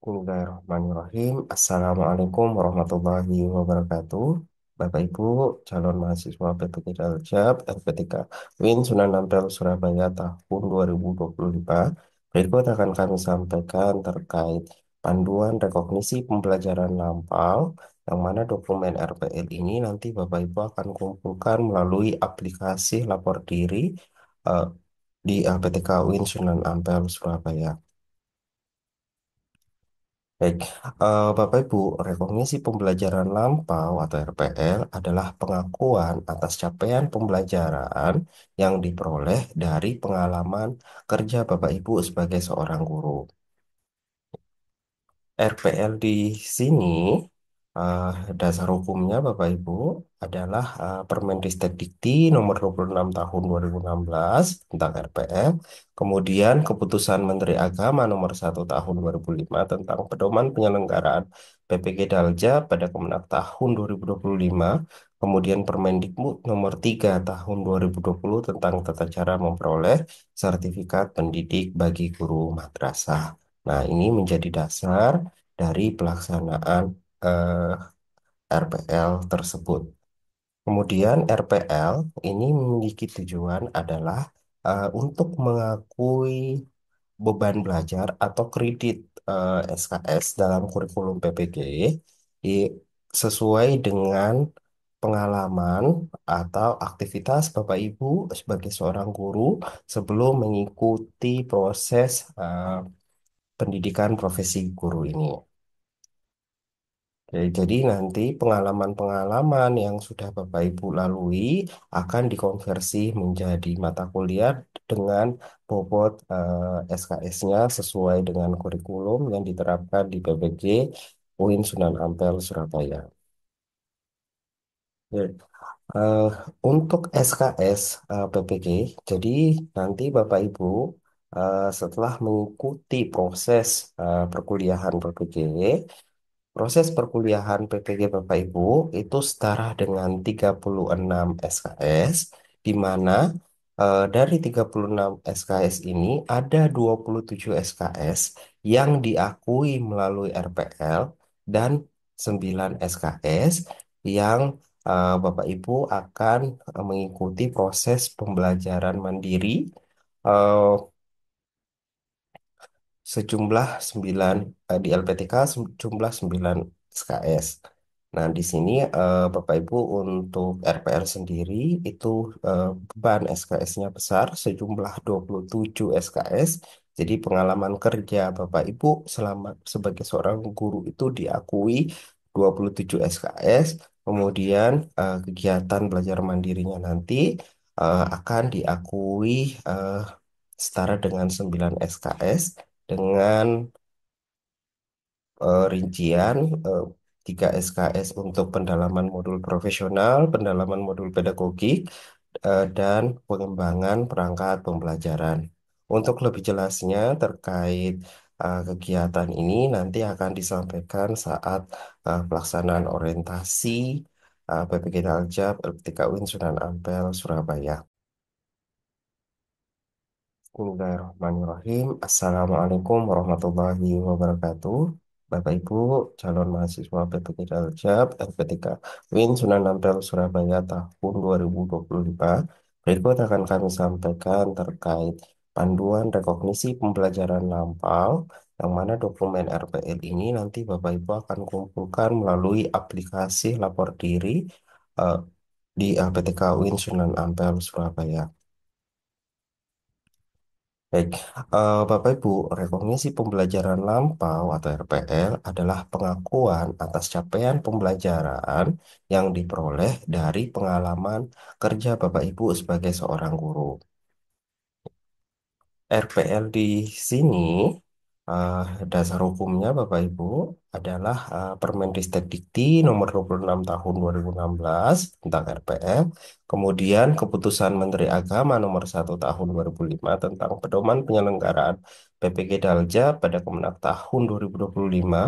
Bismillahirrahmanirrahim. Assalamualaikum warahmatullahi wabarakatuh. Bapak Ibu, calon mahasiswa PPK Daljab, LPTK Win Sunan Ampel Surabaya tahun 2025. Berikut akan kami sampaikan terkait panduan rekognisi pembelajaran lampau, yang mana dokumen RPL ini nanti Bapak Ibu akan kumpulkan melalui aplikasi lapor diri eh, di LPTK Win Sunan Ampel Surabaya. Baik, Bapak Ibu, rekognisi pembelajaran lampau atau RPL adalah pengakuan atas capaian pembelajaran yang diperoleh dari pengalaman kerja Bapak Ibu sebagai seorang guru. RPL di sini, eh, dasar hukumnya Bapak Ibu adalah Permendikbud Dikti nomor 26 tahun 2016 tentang RPL, kemudian Keputusan Menteri Agama nomor 1 tahun 2005 tentang pedoman penyelenggaraan PPG Dalja pada Kemenak tahun 2025, kemudian Permendikbud nomor 3 tahun 2020 tentang tata cara memperoleh sertifikat pendidik bagi guru madrasah. Nah, ini menjadi dasar dari pelaksanaan RPL tersebut. Kemudian RPL ini memiliki tujuan adalah untuk mengakui beban belajar atau kredit SKS dalam kurikulum PPG i- sesuai dengan pengalaman atau aktivitas Bapak Ibu sebagai seorang guru sebelum mengikuti proses pendidikan profesi guru ini. Oke, jadi nanti pengalaman-pengalaman yang sudah Bapak Ibu lalui akan dikonversi menjadi mata kuliah dengan bobot SKS-nya sesuai dengan kurikulum yang diterapkan di PPG UIN Sunan Ampel, Surabaya. Ya, eh, untuk SKS PPG, jadi nanti Bapak Ibu setelah mengikuti proses perkuliahan PPG, proses perkuliahan PPG Bapak Ibu itu setara dengan 36 SKS, di mana dari 36 SKS ini ada 27 SKS yang diakui melalui RPL dan 9 SKS yang Bapak Ibu akan mengikuti proses pembelajaran mandiri eh, sejumlah 9 di LPTK sejumlah 9 SKS. Nah, di sini Bapak Ibu untuk RPL sendiri itu beban SKS-nya besar sejumlah 27 SKS. Jadi pengalaman kerja Bapak Ibu selama sebagai seorang guru itu diakui 27 SKS. Kemudian kegiatan belajar mandirinya nanti akan diakui eh, setara dengan 9 SKS dengan rincian eh, 3 SKS untuk pendalaman modul profesional, pendalaman modul pedagogik, dan pengembangan perangkat pembelajaran. Untuk lebih jelasnya terkait kegiatan ini nanti akan disampaikan saat pelaksanaan orientasi PPG Daljab LPTK UIN Sunan Ampel, Surabaya. Bismillahirrahmanirrahim. Assalamualaikum warahmatullahi wabarakatuh. Bapak Ibu, calon mahasiswa PPK Daljab, LPTK Win Sunan Ampel Surabaya tahun 2025. Berikut akan kami sampaikan terkait panduan rekognisi pembelajaran lampau, yang mana dokumen RPL ini nanti Bapak Ibu akan kumpulkan melalui aplikasi lapor diri eh, di LPTK Win Sunan Ampel Surabaya. Baik, Bapak Ibu, rekognisi pembelajaran lampau atau RPL adalah pengakuan atas capaian pembelajaran yang diperoleh dari pengalaman kerja Bapak Ibu sebagai seorang guru. RPL di sini, eh, dasar hukumnya Bapak Ibu adalah Permendikbud Dikti nomor 26 tahun 2016 tentang RPL, kemudian Keputusan Menteri Agama nomor 1 tahun 2005 tentang pedoman penyelenggaraan PPG Dalja pada Kemenak tahun 2025,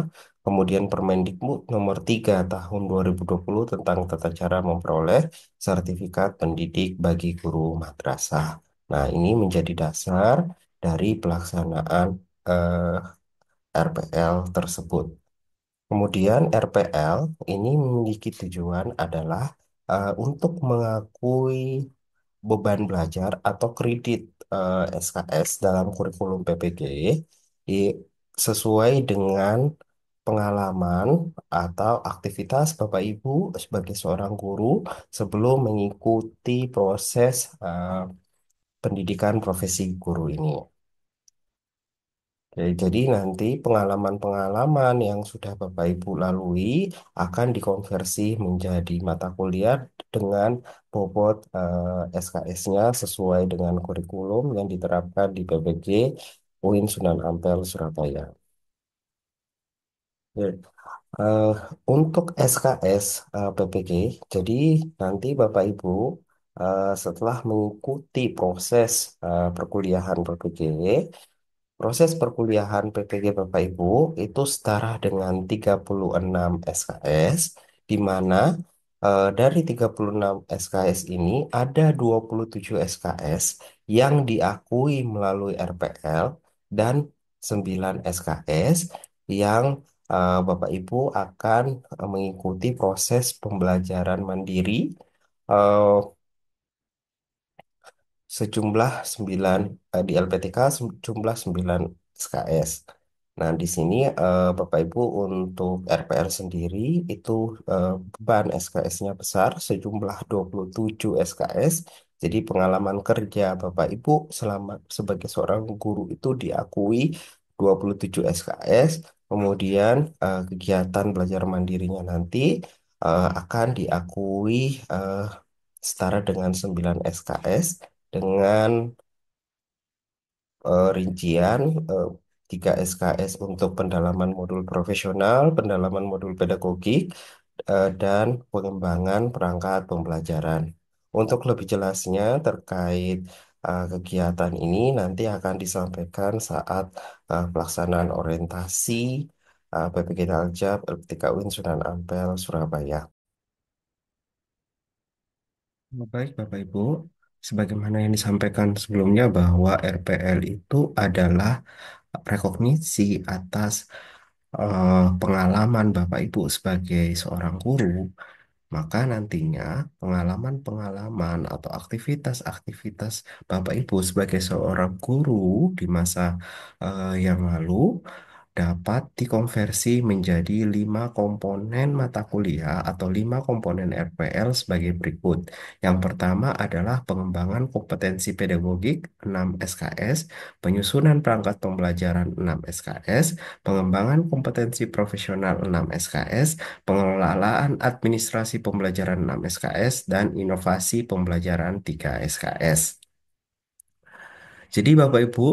kemudian Permendikbud nomor 3 tahun 2020 tentang tata cara memperoleh sertifikat pendidik bagi guru madrasah. Nah, ini menjadi dasar dari pelaksanaan eh, RPL tersebut. Kemudian RPL ini memiliki tujuan adalah untuk mengakui beban belajar atau kredit SKS dalam kurikulum PPG i- sesuai dengan pengalaman atau aktivitas Bapak Ibu sebagai seorang guru sebelum mengikuti proses pendidikan profesi guru ini. Oke, jadi nanti pengalaman-pengalaman yang sudah Bapak Ibu lalui akan dikonversi menjadi mata kuliah dengan bobot SKS-nya sesuai dengan kurikulum yang diterapkan di PPG UIN Sunan Ampel, Surabaya. Ya, eh, untuk SKS PPG, jadi nanti Bapak Ibu setelah mengikuti proses perkuliahan PPG, proses perkuliahan PPG Bapak Ibu itu setara dengan 36 SKS, di mana dari 36 SKS ini ada 27 SKS yang diakui melalui RPL dan 9 SKS yang Bapak Ibu akan mengikuti proses pembelajaran mandiri eh, sejumlah 9 di LPTK sejumlah 9 SKS. Nah, di sini Bapak Ibu untuk RPL sendiri itu beban SKS-nya besar sejumlah 27 SKS. Jadi pengalaman kerja Bapak Ibu selama sebagai seorang guru itu diakui 27 SKS. Kemudian kegiatan belajar mandirinya nanti akan diakui setara dengan 9 SKS dengan rincian eh, 3 SKS untuk pendalaman modul profesional, pendalaman modul pedagogik, dan pengembangan perangkat pembelajaran. Untuk lebih jelasnya terkait kegiatan ini nanti akan disampaikan saat pelaksanaan orientasi PPG Daljab LPTK UIN Sunan Ampel, Surabaya. Baik, Bapak Ibu, sebagaimana yang disampaikan sebelumnya bahwa RPL itu adalah rekognisi atas pengalaman Bapak Ibu sebagai seorang guru, maka nantinya pengalaman-pengalaman atau aktivitas-aktivitas Bapak Ibu sebagai seorang guru di masa yang lalu dapat dikonversi menjadi 5 komponen mata kuliah atau 5 komponen RPL sebagai berikut. Yang pertama adalah pengembangan kompetensi pedagogik 6 SKS, penyusunan perangkat pembelajaran 6 SKS, pengembangan kompetensi profesional 6 SKS, pengelolaan administrasi pembelajaran 6 SKS, dan inovasi pembelajaran 3 SKS. Jadi Bapak Ibu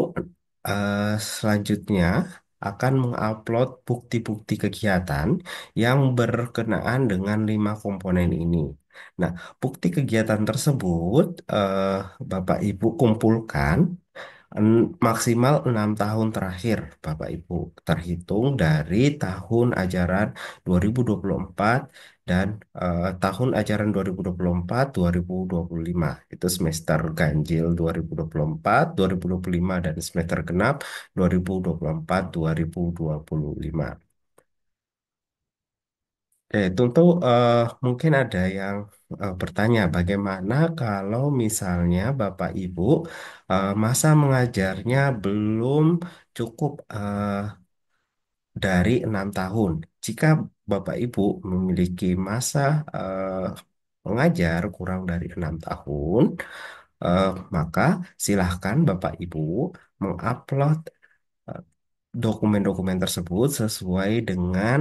selanjutnya akan mengupload bukti-bukti kegiatan yang berkenaan dengan 5 komponen ini. Nah, bukti kegiatan tersebut Bapak Ibu kumpulkan maksimal 6 tahun terakhir, Bapak Ibu, terhitung dari tahun ajaran 2024 dan tahun ajaran 2024-2025. Itu semester ganjil 2024, 2025, dan semester genap 2024-2025. Tentu mungkin ada yang bertanya bagaimana kalau misalnya Bapak Ibu masa mengajarnya belum cukup dari 6 tahun. Jika Bapak Ibu memiliki masa eh, mengajar kurang dari 6 tahun, eh, maka silahkan Bapak Ibu mengupload eh, dokumen-dokumen tersebut sesuai dengan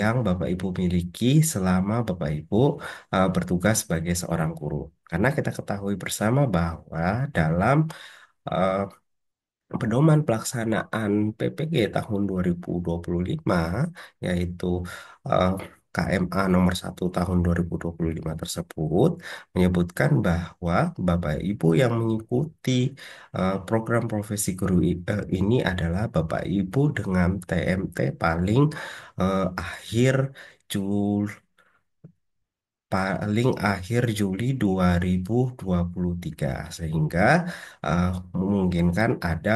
yang Bapak Ibu miliki selama Bapak Ibu bertugas sebagai seorang guru. Karena kita ketahui bersama bahwa dalam eh, pedoman pelaksanaan PPG tahun 2025, yaitu eh, KMA nomor 1 tahun 2025 tersebut menyebutkan bahwa Bapak Ibu yang mengikuti program profesi guru ini adalah Bapak Ibu dengan TMT paling akhir Jul paling akhir Juli 2023, sehingga eh, memungkinkan ada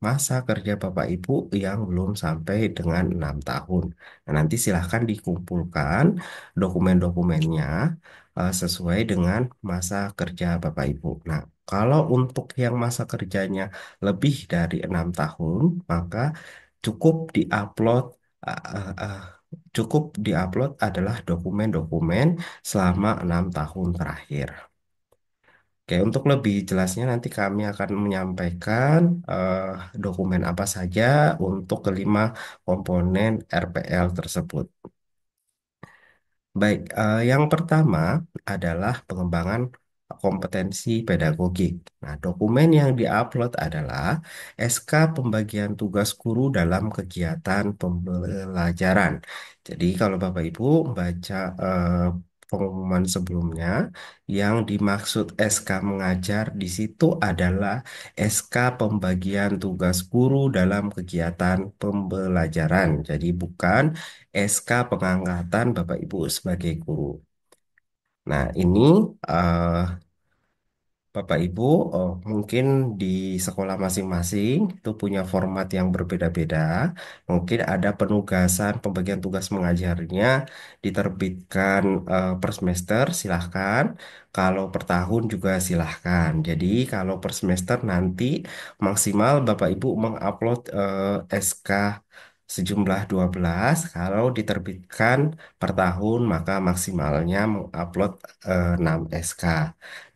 masa kerja Bapak Ibu yang belum sampai dengan 6 tahun. Nah, nanti silahkan dikumpulkan dokumen-dokumennya sesuai dengan masa kerja Bapak Ibu. Nah, kalau untuk yang masa kerjanya lebih dari 6 tahun, maka cukup diupload uh, uh, uh, cukup diupload adalah dokumen-dokumen selama 6 tahun terakhir. Oke, untuk lebih jelasnya nanti kami akan menyampaikan dokumen apa saja untuk kelima komponen RPL tersebut. Baik, yang pertama adalah pengembangan kompetensi pedagogik. Nah, dokumen yang diupload adalah SK pembagian tugas guru dalam kegiatan pembelajaran. Jadi, kalau Bapak Ibu baca pengumuman sebelumnya, yang dimaksud SK mengajar di situ adalah SK pembagian tugas guru dalam kegiatan pembelajaran. Jadi, bukan SK pengangkatan Bapak Ibu sebagai guru. Nah, ini eh, Bapak Ibu mungkin di sekolah masing-masing itu punya format yang berbeda-beda. Mungkin ada penugasan pembagian tugas mengajarnya diterbitkan per semester, silahkan. Kalau per tahun juga silahkan. Jadi kalau per semester nanti maksimal Bapak Ibu mengupload SK sejumlah 12. Kalau diterbitkan per tahun maka maksimalnya mengupload 6 SK.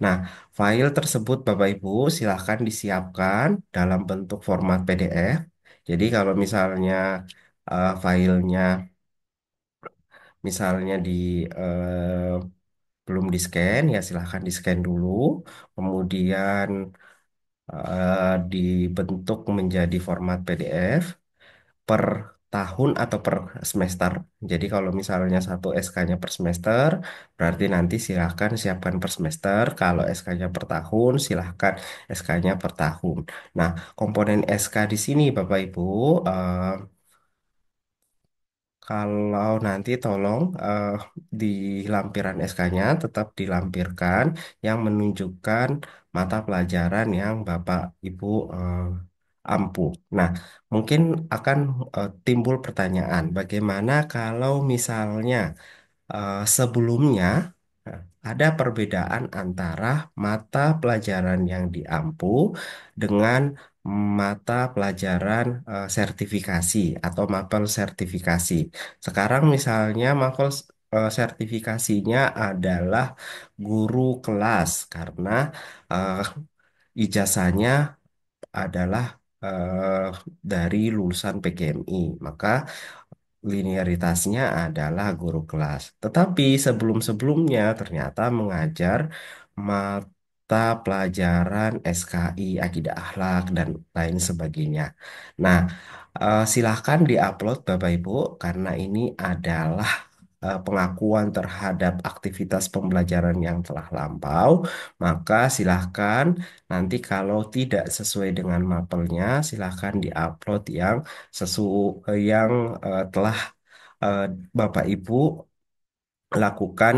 Nah, file tersebut Bapak Ibu silahkan disiapkan dalam bentuk format PDF. Jadi kalau misalnya filenya misalnya belum di scan ya silahkan di scan dulu. Kemudian dibentuk menjadi format PDF per tahun atau per semester. Jadi kalau misalnya satu SK-nya per semester, berarti nanti silahkan siapkan per semester. Kalau SK-nya per tahun, silahkan SK-nya per tahun. Nah, komponen SK di sini Bapak Ibu, eh, kalau nanti tolong di lampiran SK-nya tetap dilampirkan yang menunjukkan mata pelajaran yang Bapak Ibu ampu. Nah, mungkin akan timbul pertanyaan, bagaimana kalau misalnya sebelumnya ada perbedaan antara mata pelajaran yang diampu dengan mata pelajaran sertifikasi atau mapel sertifikasi. Sekarang misalnya mapel sertifikasinya adalah guru kelas karena eh, ijazahnya adalah dari lulusan PGMI. Maka linearitasnya adalah guru kelas. Tetapi sebelum-sebelumnya ternyata mengajar mata pelajaran SKI, akidah akhlak, dan lain sebagainya. Nah, silahkan diupload Bapak Ibu, karena ini adalah pengakuan terhadap aktivitas pembelajaran yang telah lampau, maka silahkan nanti kalau tidak sesuai dengan mapelnya, silahkan diupload yang sesuai yang telah eh, Bapak Ibu lakukan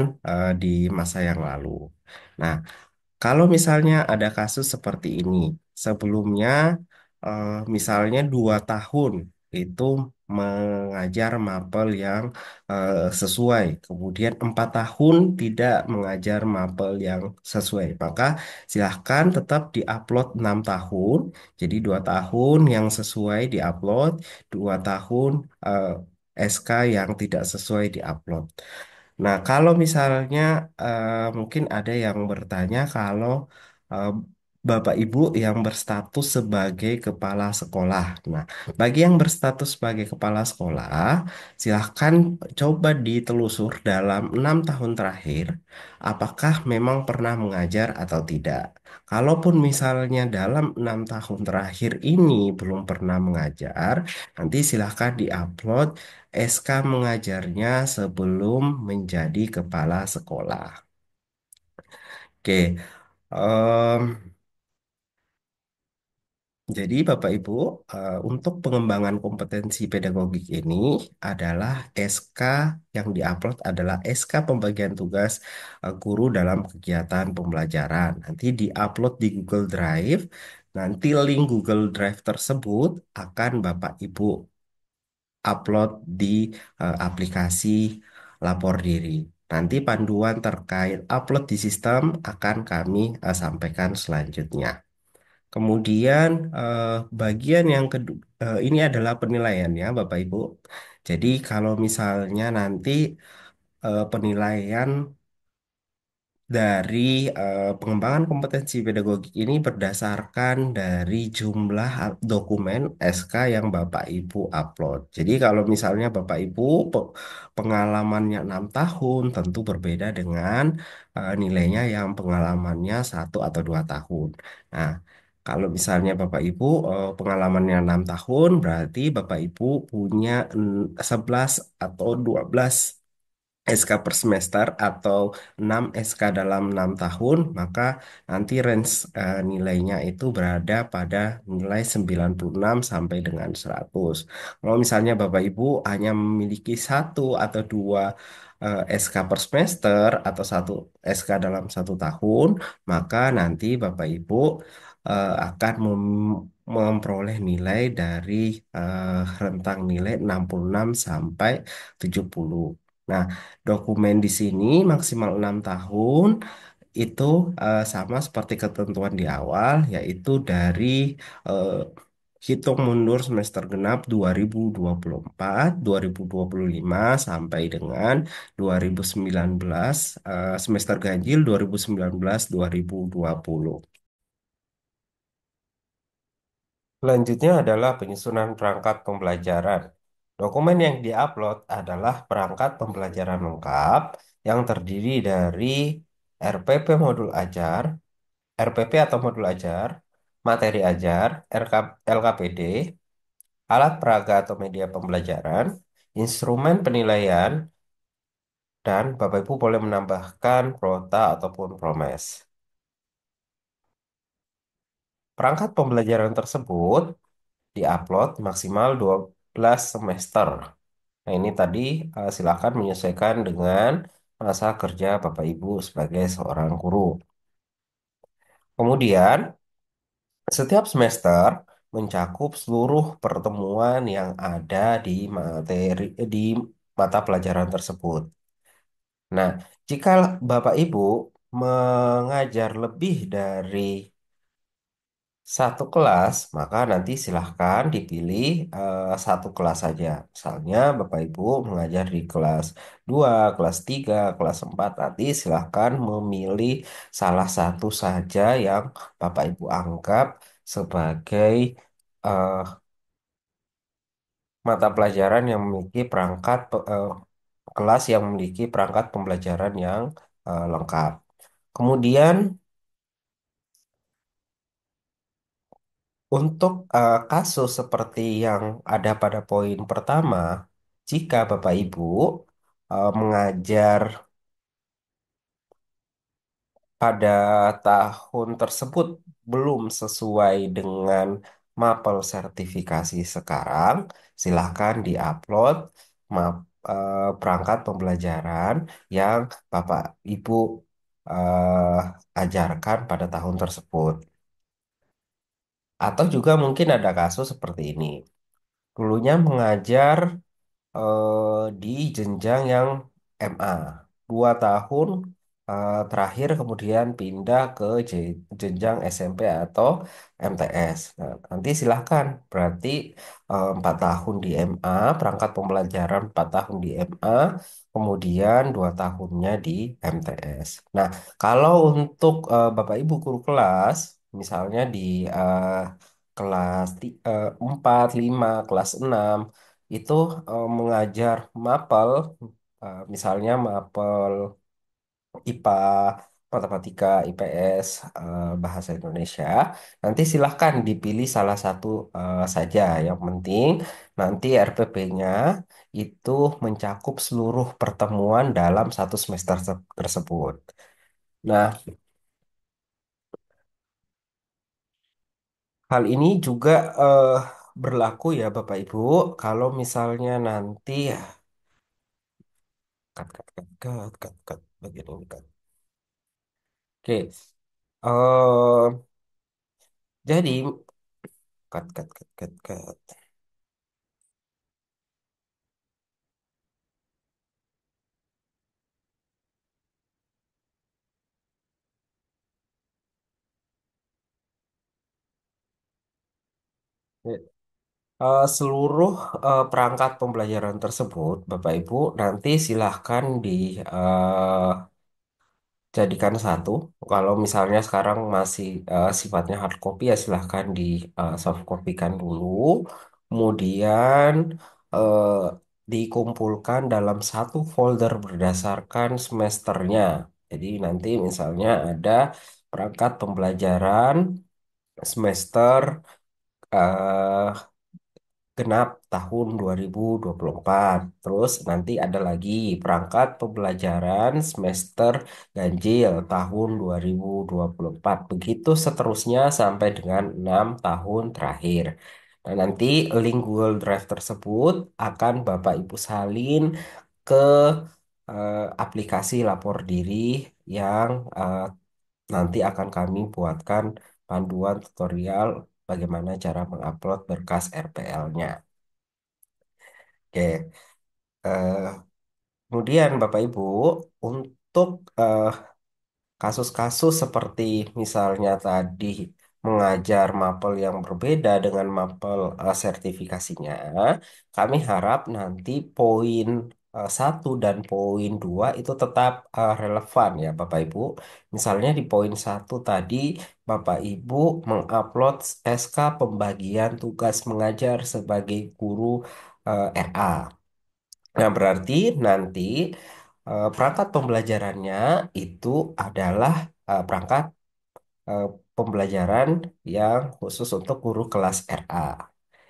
di masa yang lalu. Nah, kalau misalnya ada kasus seperti ini, sebelumnya misalnya 2 tahun itu mengajar mapel yang sesuai, kemudian 4 tahun tidak mengajar mapel yang sesuai, maka silahkan tetap diupload 6 tahun. Jadi 2 tahun yang sesuai diupload, 2 tahun SK yang tidak sesuai diupload. Nah, kalau misalnya mungkin ada yang bertanya kalau eh, Bapak Ibu yang berstatus sebagai kepala sekolah. Nah, bagi yang berstatus sebagai kepala sekolah, silahkan coba ditelusur dalam 6 tahun terakhir, apakah memang pernah mengajar atau tidak. Kalaupun misalnya dalam 6 tahun terakhir ini belum pernah mengajar, nanti silahkan diupload SK mengajarnya sebelum menjadi kepala sekolah. Oke, em, jadi Bapak Ibu, untuk pengembangan kompetensi pedagogik ini adalah SK yang diupload adalah SK pembagian tugas guru dalam kegiatan pembelajaran. Nanti diupload di Google Drive Nanti link Google Drive tersebut akan Bapak Ibu upload di aplikasi lapor diri. Nanti panduan terkait upload di sistem akan kami sampaikan selanjutnya. Kemudian bagian yang kedua ini adalah penilaian ya Bapak Ibu. Jadi kalau misalnya nanti penilaian dari pengembangan kompetensi pedagogik ini berdasarkan dari jumlah dokumen SK yang Bapak Ibu upload. Jadi kalau misalnya Bapak Ibu pengalamannya 6 tahun tentu berbeda dengan nilainya yang pengalamannya 1 atau 2 tahun. Nah, kalau misalnya Bapak Ibu pengalamannya 6 tahun berarti Bapak Ibu punya 11 atau 12 SK per semester atau 6 SK dalam 6 tahun, maka nanti range nilainya itu berada pada nilai 96 sampai dengan 100. Kalau misalnya Bapak Ibu hanya memiliki 1 atau 2 SK per semester atau 1 SK dalam 1 tahun, maka nanti Bapak Ibu akan memperoleh nilai dari rentang nilai 66 sampai 70. Nah, dokumen di sini maksimal 6 tahun itu sama seperti ketentuan di awal, yaitu dari eh, hitung mundur semester genap 2024, 2025 sampai dengan 2019, semester ganjil 2019-2020. Selanjutnya adalah penyusunan perangkat pembelajaran. Dokumen yang diupload adalah perangkat pembelajaran lengkap yang terdiri dari RPP modul ajar, RPP atau modul ajar, materi ajar, LKPD, alat peraga atau media pembelajaran, instrumen penilaian, dan Bapak Ibu boleh menambahkan prota ataupun promes. Perangkat pembelajaran tersebut diupload maksimal 12 semester. Nah, ini tadi silakan menyesuaikan dengan masa kerja Bapak Ibu sebagai seorang guru. Kemudian, setiap semester mencakup seluruh pertemuan yang ada di mata pelajaran tersebut. Nah, jika Bapak Ibu mengajar lebih dari satu kelas, maka nanti silahkan dipilih satu kelas saja. Misalnya Bapak Ibu mengajar di kelas 2, kelas 3, kelas 4. Nanti silahkan memilih salah satu saja yang Bapak Ibu anggap sebagai eh, mata pelajaran yang memiliki kelas yang memiliki perangkat pembelajaran yang lengkap. Kemudian untuk kasus seperti yang ada pada poin pertama, jika Bapak Ibu mengajar pada tahun tersebut belum sesuai dengan mapel sertifikasi sekarang, silahkan diupload perangkat pembelajaran yang Bapak Ibu ajarkan pada tahun tersebut. Atau juga mungkin ada kasus seperti ini. Dulunya mengajar di jenjang yang MA 2 tahun terakhir kemudian pindah ke jenjang SMP atau MTS. Nah, nanti silahkan berarti 4 tahun di MA, perangkat pembelajaran 4 tahun di MA, kemudian 2 tahunnya di MTS. Nah, kalau untuk Bapak Ibu guru kelas, misalnya di kelas 4, 5, kelas 6 itu mengajar mapel, misalnya mapel IPA, matematika, IPS, bahasa Indonesia. Nanti silahkan dipilih salah satu saja. Yang penting nanti RPP-nya itu mencakup seluruh pertemuan dalam satu semester tersebut. Nah, hal ini juga eh, berlaku ya Bapak Ibu, kalau misalnya nanti bagian ini kan. Oke. Jadi, cut. Seluruh perangkat pembelajaran tersebut, Bapak Ibu, nanti silahkan jadikan satu. Kalau misalnya sekarang masih sifatnya hard copy, ya silahkan di soft copykan dulu. Kemudian eh, dikumpulkan dalam satu folder berdasarkan semesternya. Jadi nanti misalnya ada perangkat pembelajaran semester eh, genap tahun 2024. Terus nanti ada lagi perangkat pembelajaran semester ganjil tahun 2024. Begitu seterusnya sampai dengan 6 tahun terakhir. Nah, nanti link Google Drive tersebut akan Bapak Ibu salin ke aplikasi lapor diri yang nanti akan kami buatkan panduan tutorial bagaimana cara mengupload berkas RPL-nya. Oke, eh, kemudian Bapak Ibu, untuk kasus-kasus seperti misalnya tadi mengajar mapel yang berbeda dengan mapel sertifikasinya, kami harap nanti poin 1 dan poin 2 itu tetap relevan ya Bapak Ibu. Misalnya di poin 1 tadi Bapak Ibu mengupload SK pembagian tugas mengajar sebagai guru RA. Nah, berarti nanti perangkat pembelajarannya itu adalah perangkat eh, pembelajaran yang khusus untuk guru kelas RA.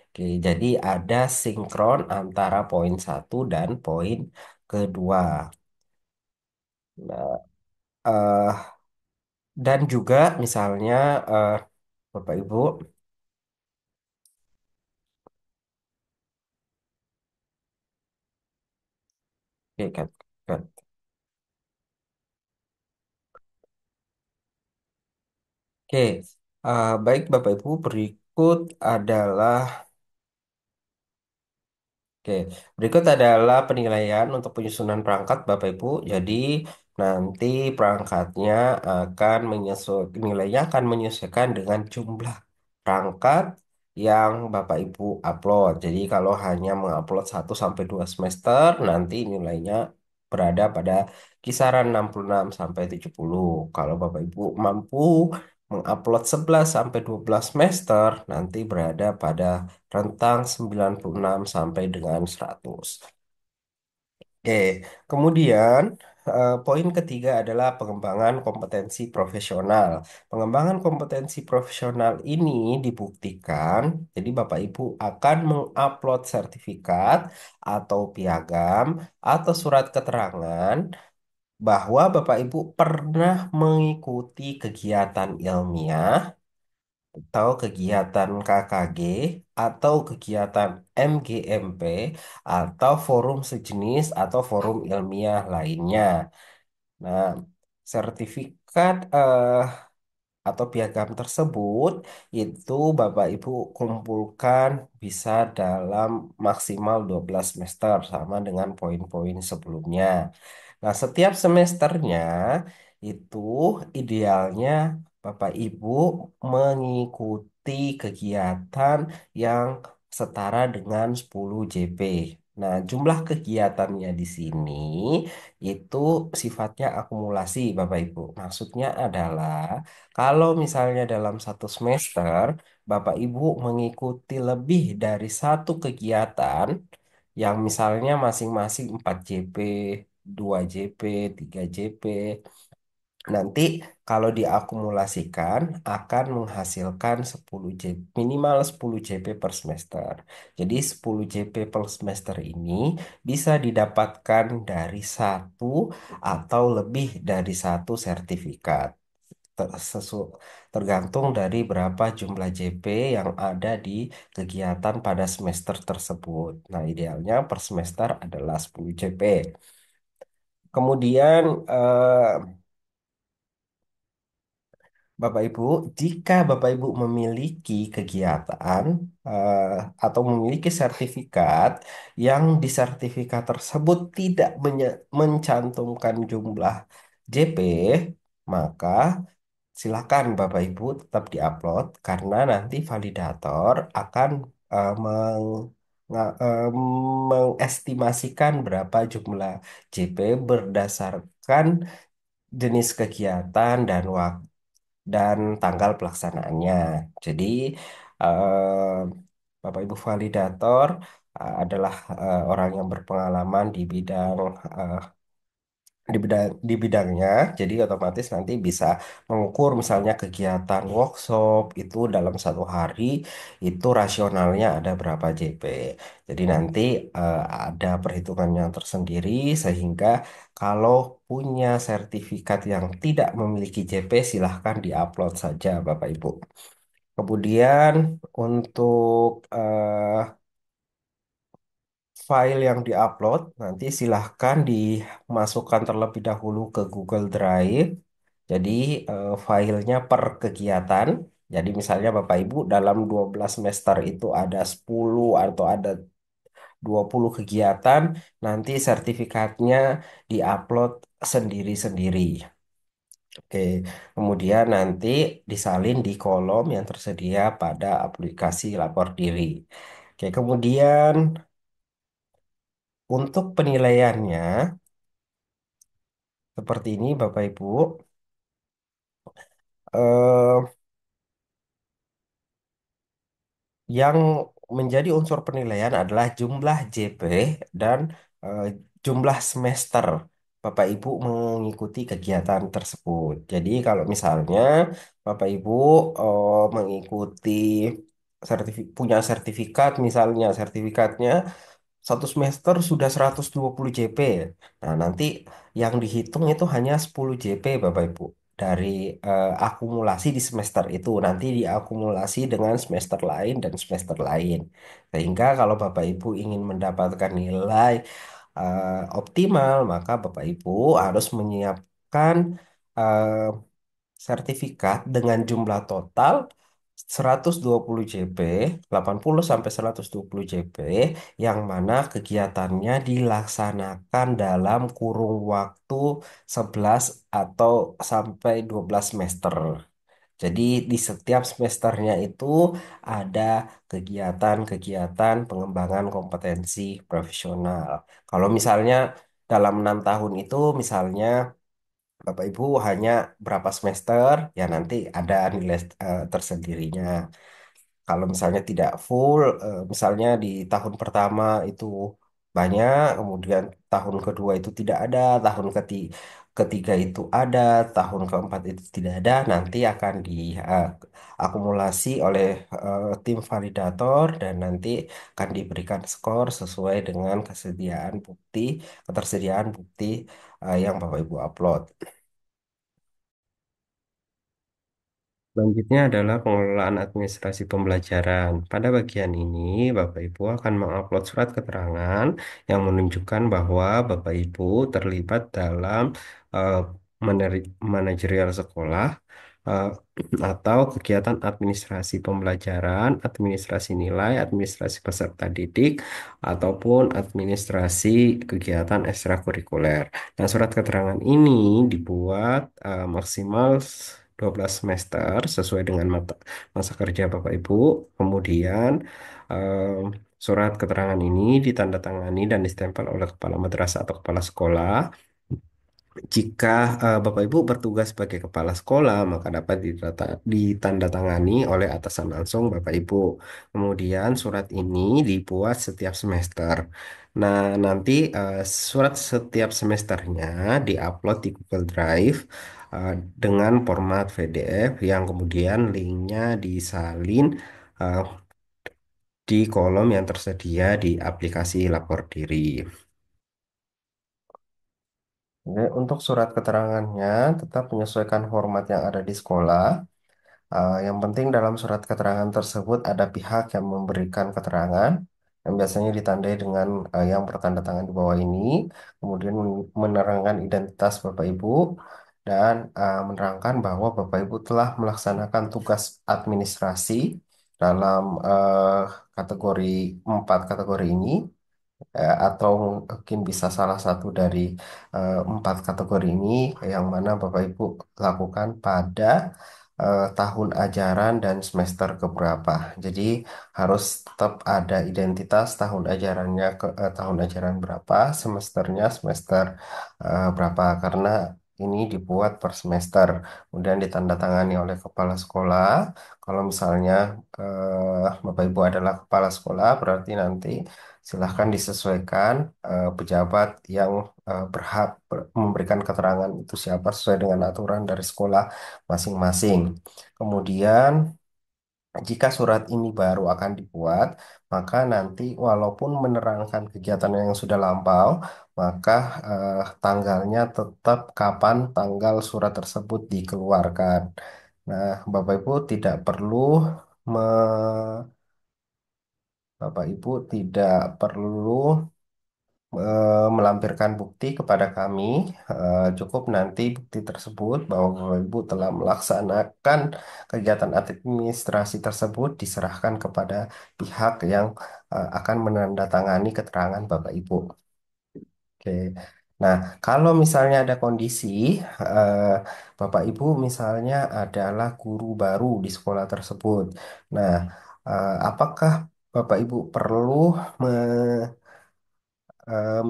Oke, jadi ada sinkron antara poin 1 dan poin kedua. Nah, dan juga misalnya eh, Bapak Ibu, oke, Oke, baik Bapak Ibu, berikut adalah Oke, berikut adalah penilaian untuk penyusunan perangkat Bapak Ibu. Jadi nanti perangkatnya akan menyesuaikan nilainya akan menyesuaikan dengan jumlah perangkat yang Bapak Ibu upload. Jadi kalau hanya mengupload 1 sampai 2 semester, nanti nilainya berada pada kisaran 66 sampai 70. Kalau Bapak Ibu mampu mengupload 11 sampai 12 semester, nanti berada pada rentang 96 sampai dengan 100. Oke, kemudian poin ketiga adalah pengembangan kompetensi profesional. Pengembangan kompetensi profesional ini dibuktikan, jadi Bapak Ibu akan mengupload sertifikat atau piagam atau surat keterangan bahwa Bapak Ibu pernah mengikuti kegiatan ilmiah atau kegiatan KKG atau kegiatan MGMP atau forum sejenis atau forum ilmiah lainnya. Nah, sertifikat atau piagam tersebut itu Bapak Ibu kumpulkan bisa dalam maksimal 12 semester sama dengan poin-poin sebelumnya. Nah, setiap semesternya itu idealnya Bapak Ibu mengikuti kegiatan yang setara dengan 10 JP. Nah, jumlah kegiatannya di sini itu sifatnya akumulasi, Bapak Ibu. Maksudnya adalah kalau misalnya dalam 1 semester Bapak Ibu mengikuti lebih dari satu kegiatan yang misalnya masing-masing 4 JP, 2 JP, 3 JP. Nanti kalau diakumulasikan akan menghasilkan 10 JP, minimal 10 JP per semester. Jadi 10 JP per semester ini bisa didapatkan dari satu atau lebih dari satu sertifikat. Tergantung dari berapa jumlah JP yang ada di kegiatan pada semester tersebut. Nah, idealnya per semester adalah 10 JP. Kemudian Bapak Ibu, jika Bapak Ibu memiliki kegiatan eh, atau memiliki sertifikat yang di sertifikat tersebut tidak mencantumkan jumlah JP, maka silakan Bapak Ibu tetap diupload karena nanti validator akan mengestimasikan berapa jumlah JP berdasarkan jenis kegiatan dan tanggal pelaksanaannya. Jadi, eh, Bapak Ibu validator adalah orang yang berpengalaman eh, di bidangnya. Jadi otomatis nanti bisa mengukur misalnya kegiatan workshop itu dalam satu hari itu rasionalnya ada berapa JP. Jadi nanti ada perhitungan yang tersendiri sehingga kalau punya sertifikat yang tidak memiliki JP silahkan diupload saja Bapak Ibu. Kemudian untuk file yang diupload nanti silahkan dimasukkan terlebih dahulu ke Google Drive. Jadi filenya per kegiatan. Jadi misalnya Bapak Ibu dalam 12 semester itu ada 10 atau ada 20 kegiatan, nanti sertifikatnya diupload sendiri-sendiri. Oke, kemudian nanti disalin di kolom yang tersedia pada aplikasi lapor diri. Oke, kemudian untuk penilaiannya seperti ini Bapak Ibu. Eh, yang menjadi unsur penilaian adalah jumlah JP dan eh, jumlah semester Bapak Ibu mengikuti kegiatan tersebut. Jadi kalau misalnya Bapak Ibu mengikuti punya sertifikat, misalnya sertifikatnya satu semester sudah 120 JP. Nah, nanti yang dihitung itu hanya 10 JP Bapak Ibu dari akumulasi di semester itu. Nanti diakumulasi dengan semester lain dan semester lain. Sehingga kalau Bapak Ibu ingin mendapatkan nilai optimal, maka Bapak Ibu harus menyiapkan eh, sertifikat dengan jumlah total 120 JP, 80 sampai 120 JP, yang mana kegiatannya dilaksanakan dalam kurung waktu 11 atau sampai 12 semester. Jadi di setiap semesternya itu ada kegiatan-kegiatan pengembangan kompetensi profesional. Kalau misalnya dalam 6 tahun itu misalnya Bapak Ibu hanya berapa semester, ya nanti ada nilai tersendirinya. Kalau misalnya tidak full, misalnya di tahun pertama itu banyak, kemudian tahun kedua itu tidak ada, tahun ketiga itu ada, tahun keempat itu tidak ada, nanti akan diakumulasi oleh tim validator dan nanti akan diberikan skor sesuai dengan ketersediaan bukti yang Bapak Ibu upload. Selanjutnya adalah pengelolaan administrasi pembelajaran. Pada bagian ini, Bapak Ibu akan mengupload surat keterangan yang menunjukkan bahwa Bapak Ibu terlibat dalam eh, manajerial sekolah eh, atau kegiatan administrasi pembelajaran, administrasi nilai, administrasi peserta didik, ataupun administrasi kegiatan ekstrakurikuler. Nah, surat keterangan ini dibuat maksimal 12 semester sesuai dengan masa kerja Bapak Ibu. Kemudian surat keterangan ini ditandatangani dan ditempel oleh kepala madrasah atau kepala sekolah. Jika Bapak Ibu bertugas sebagai kepala sekolah, maka dapat ditandatangani oleh atasan langsung Bapak Ibu. Kemudian surat ini dibuat setiap semester. Nah, nanti surat setiap semesternya diupload di Google Drive eh, dengan format PDF yang kemudian linknya disalin eh, di kolom yang tersedia di aplikasi Lapor Diri. Oke, untuk surat keterangannya tetap menyesuaikan format yang ada di sekolah. Yang penting dalam surat keterangan tersebut ada pihak yang memberikan keterangan yang biasanya ditandai dengan yang bertanda tangan di bawah ini, kemudian menerangkan identitas Bapak Ibu, dan menerangkan bahwa Bapak Ibu telah melaksanakan tugas administrasi dalam kategori empat kategori ini, atau mungkin bisa salah satu dari empat kategori ini yang mana Bapak Ibu lakukan pada tahun ajaran dan semester keberapa. Jadi harus tetap ada identitas tahun ajarannya tahun ajaran berapa, semesternya semester berapa, karena ini dibuat per semester, kemudian ditandatangani oleh kepala sekolah. Kalau misalnya Bapak Ibu adalah kepala sekolah, berarti nanti silahkan disesuaikan pejabat yang berhak memberikan keterangan itu siapa sesuai dengan aturan dari sekolah masing-masing. Kemudian, jika surat ini baru akan dibuat, maka nanti walaupun menerangkan kegiatan yang sudah lampau, maka tanggalnya tetap kapan tanggal surat tersebut dikeluarkan. Nah, Bapak Ibu tidak perlu Bapak Ibu tidak perlu melampirkan bukti kepada kami. Cukup nanti bukti tersebut bahwa Bapak Ibu telah melaksanakan kegiatan administrasi tersebut diserahkan kepada pihak yang akan menandatangani keterangan Bapak Ibu. Oke. Nah, kalau misalnya ada kondisi eh, Bapak Ibu misalnya adalah guru baru di sekolah tersebut. Nah, apakah Bapak Ibu perlu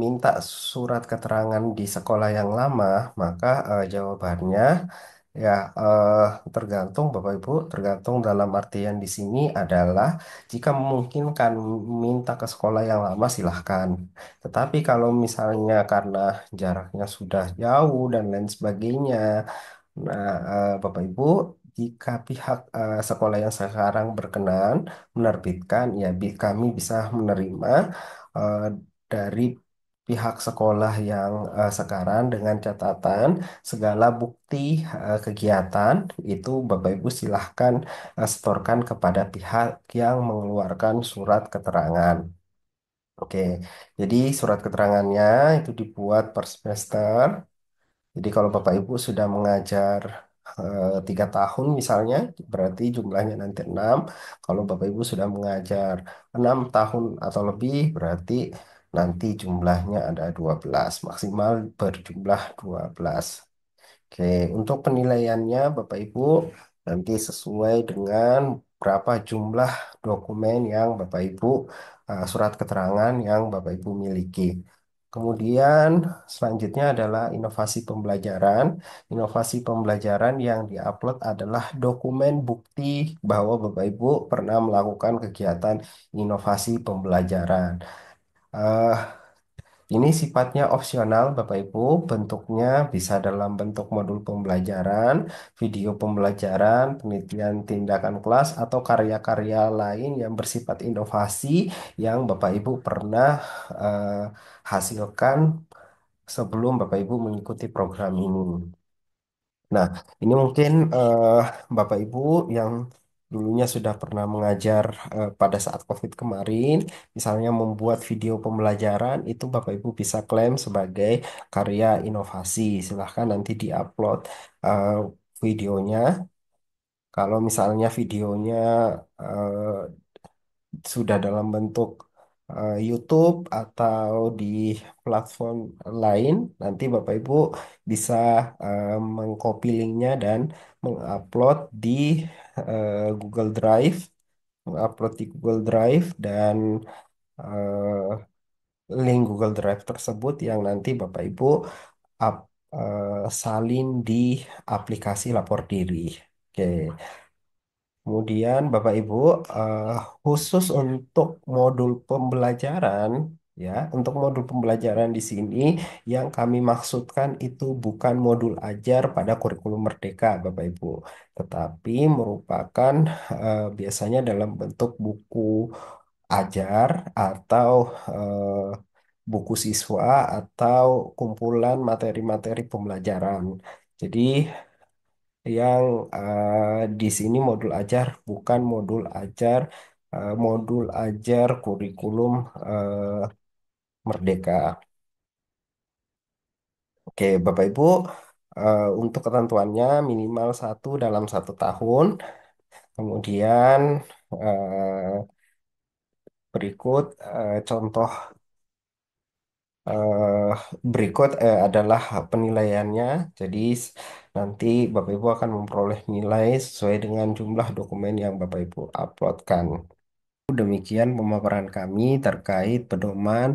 minta surat keterangan di sekolah yang lama? Maka jawabannya ya, eh, tergantung Bapak Ibu, tergantung dalam artian di sini adalah jika memungkinkan minta ke sekolah yang lama silahkan. Tetapi kalau misalnya karena jaraknya sudah jauh dan lain sebagainya, nah, Bapak Ibu, jika pihak sekolah yang sekarang berkenan menerbitkan, ya kami bisa menerima eh, dari pihak sekolah yang sekarang dengan catatan segala bukti kegiatan itu Bapak Ibu silahkan setorkan kepada pihak yang mengeluarkan surat keterangan. Oke, jadi surat keterangannya itu dibuat per semester. Jadi kalau Bapak Ibu sudah mengajar 3 tahun misalnya, berarti jumlahnya nanti 6. Kalau Bapak Ibu sudah mengajar 6 tahun atau lebih, berarti nanti jumlahnya ada 12, maksimal berjumlah 12. Oke, untuk penilaiannya Bapak Ibu nanti sesuai dengan berapa jumlah dokumen yang Bapak Ibu, surat keterangan yang Bapak Ibu miliki. Kemudian selanjutnya adalah inovasi pembelajaran. Inovasi pembelajaran yang diupload adalah dokumen bukti bahwa Bapak Ibu pernah melakukan kegiatan inovasi pembelajaran. Eh, ini sifatnya opsional, Bapak Ibu. Bentuknya bisa dalam bentuk modul pembelajaran, video pembelajaran, penelitian tindakan kelas, atau karya-karya lain yang bersifat inovasi yang Bapak Ibu pernah eh, hasilkan sebelum Bapak Ibu mengikuti program ini. Nah, ini mungkin Bapak Ibu yang dulunya sudah pernah mengajar pada saat COVID kemarin, misalnya membuat video pembelajaran, itu Bapak Ibu bisa klaim sebagai karya inovasi. Silahkan nanti diupload eh, videonya. Kalau misalnya videonya eh, sudah dalam bentuk YouTube atau di platform lain, nanti Bapak Ibu bisa mengcopy linknya dan mengupload di Google Drive, mengupload di Google Drive dan link Google Drive tersebut yang nanti Bapak Ibu salin di aplikasi lapor diri. Oke. Kemudian Bapak Ibu, eh, khusus untuk modul pembelajaran, ya, untuk modul pembelajaran di sini yang kami maksudkan itu bukan modul ajar pada kurikulum Merdeka, Bapak Ibu, tetapi merupakan biasanya dalam bentuk buku ajar atau buku siswa atau kumpulan materi-materi pembelajaran. Jadi yang di sini modul ajar bukan modul ajar kurikulum Merdeka. Oke, Bapak Ibu, Untuk ketentuannya minimal satu dalam 1 tahun. Kemudian berikut contoh eh, berikut adalah penilaiannya. Jadi nanti Bapak Ibu akan memperoleh nilai sesuai dengan jumlah dokumen yang Bapak Ibu uploadkan. Demikian pemaparan kami terkait pedoman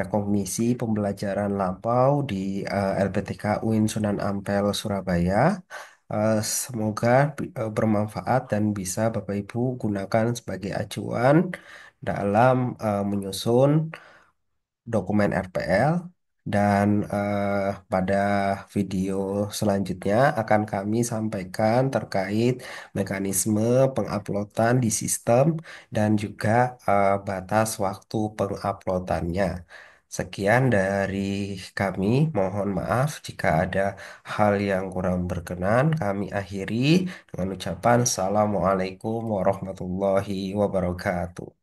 rekognisi pembelajaran lampau di LPTK UIN Sunan Ampel, Surabaya. Semoga bermanfaat dan bisa Bapak Ibu gunakan sebagai acuan dalam menyusun dokumen RPL dan pada video selanjutnya akan kami sampaikan terkait mekanisme penguploadan di sistem dan juga batas waktu penguploadannya. Sekian dari kami, mohon maaf jika ada hal yang kurang berkenan. Kami akhiri dengan ucapan Assalamualaikum warahmatullahi wabarakatuh.